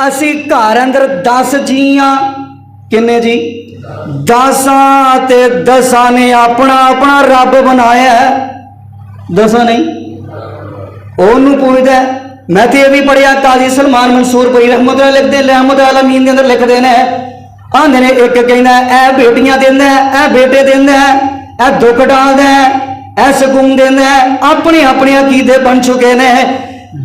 اسی گھر اندر 10 جیاں کنے جی 10 تے 10 نے اپنا اپنا رب بنایا ہے 10 نہیں انہوں پوچھتا ہے میں تو یہ بھی پڑھیا قاضی سلمان منصور پوری رحمت اللہ لکھتے رحمت العالمین کے اندر لکھتے ہیں آندے نے ایک کہنا اے بیٹیاں دینا ہے اے بیٹے دینا ہے اے دکھ ڈالدا ہے اے سکون دینا ہے اپنے اپنے عقیدے بن چکے نے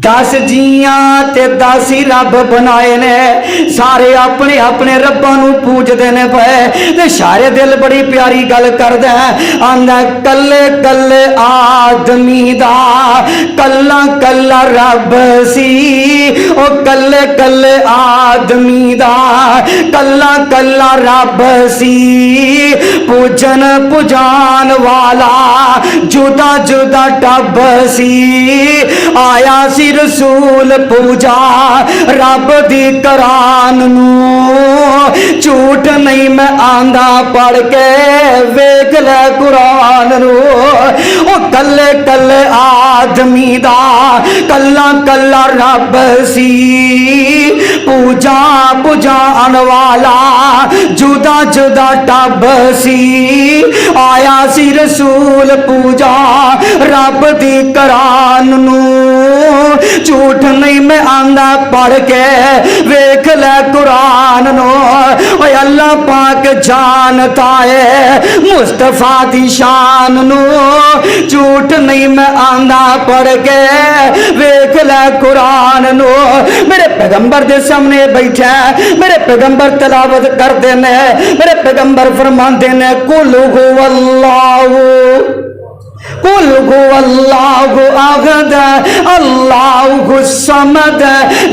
10 جیاں تے 10 ہی رب بنائے نے سارے اپنے اپنے رباں نو پوجدے نے پے تے شاعر دل بڑی پیاری گل کردا ہے آندا کلے کلے آدمی دا کلا کلا رب سی او کلے کلے آدمی دا کلا کلا رب سی پوجن پجان والا جدا جدا ٹب سی آیا سی رسول پوجا رب دی قرآن نو جھوٹ نہیں میں آندا پڑھ کے ویکھ لے قرآن نو او کلے کلے آدمی دا کلا کلا رب سی پوجا پجان والا جدا جدا ٹب سی آیا سی رسول پوجا رب دی قرآن نو جھوٹ نہیں میں آندا پڑھ کے ویکھ لے قرآن نو اے اللہ پاک جانتا ہے مصطفیٰ دی شان نو جھوٹ نہیں میں آندا پڑھ کے ویکھ لے قرآن نو میرے پیغمبر دے سامنے بیٹھا میرے پیغمبر تلاوت کرتے نے میرے پیغمبر فرماندے نے قل هو اللہ قل هو اللہ احد اللہ الصمد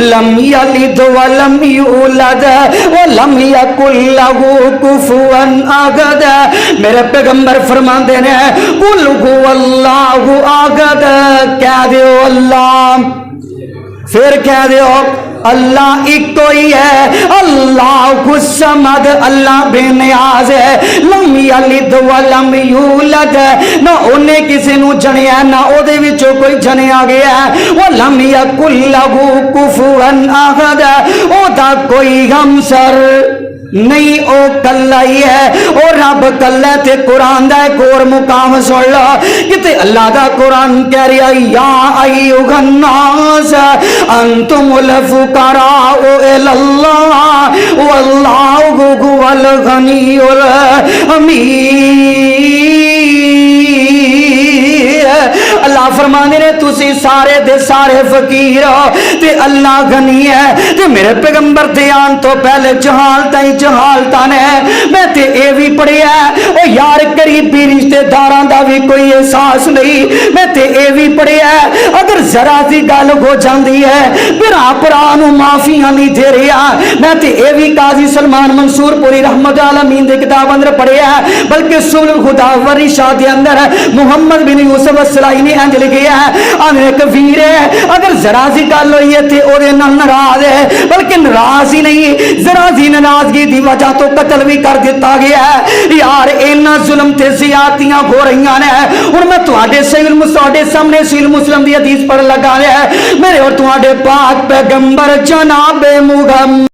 لم یلد ولم یولد ولم یکن لہ کفوا احد میرے پیغمبر فرماندے نے قل هو اللہ احد کہہ دیو اللہ پھر کہہ دیو اللہ ایک کوئی ہے اللہ الصمد اللہ بے نیاز ہے لم یلد ولم یولد نہ انہیں کسی نو جنیا نہ او دے وچوں کوئی جنیا گیا ولم یکن لہ کفوا احد او دا کوئی ہمسر نہیں او کلا ہی ہے او رب کلا تے قرآن دا ایک اور مقام سن لو کتے اللہ دا قرآن کہہ رہا یا ایھا الناس انتم الفقراء الی اللہ واللہ هو الغنی الحمید اللہ فرمانے نے تسی سارے دے سارے فقیر ہو تے اللہ غنی ہے تے میرے پیغمبر دیان تو پہلے جہالتا ہی جہالتا نے میں تے اے بھی پڑھیا ہے او یار قریبی رشتے داراں دا بھی کوئی احساس نہیں میں تے اے بھی پڑھیا ہے اگر ذرا سی گل ہو جاندی ہے پھر آپ نو معافیاں نہیں دے رہا میں تے اے بھی قاضی سلمان منصور پوری رحمت العالمین دے کتاب اندر پڑھیا ہے بلکہ سبل الہدی والرشاد دے اندر محمد بن یوسف السلائی نے انج لکھیا ہے انے کبیر ہے اگر ذرا سی گل ہوئی ہے تے او دے نال ناراض ہے بلکہ ناراض ہی نہیں ذرا سی ناراضگی دی وجہ تو قتل بھی کر دیتا گیا ہے یار اینا ظلم تے زیادتیاں ہو رہی ہیں ہن میں تواڈے سامنے صحیح مسلم دی حدیث پڑھ لگا ہے میرے اور تواڈے پاک پیغمبر جناب محمد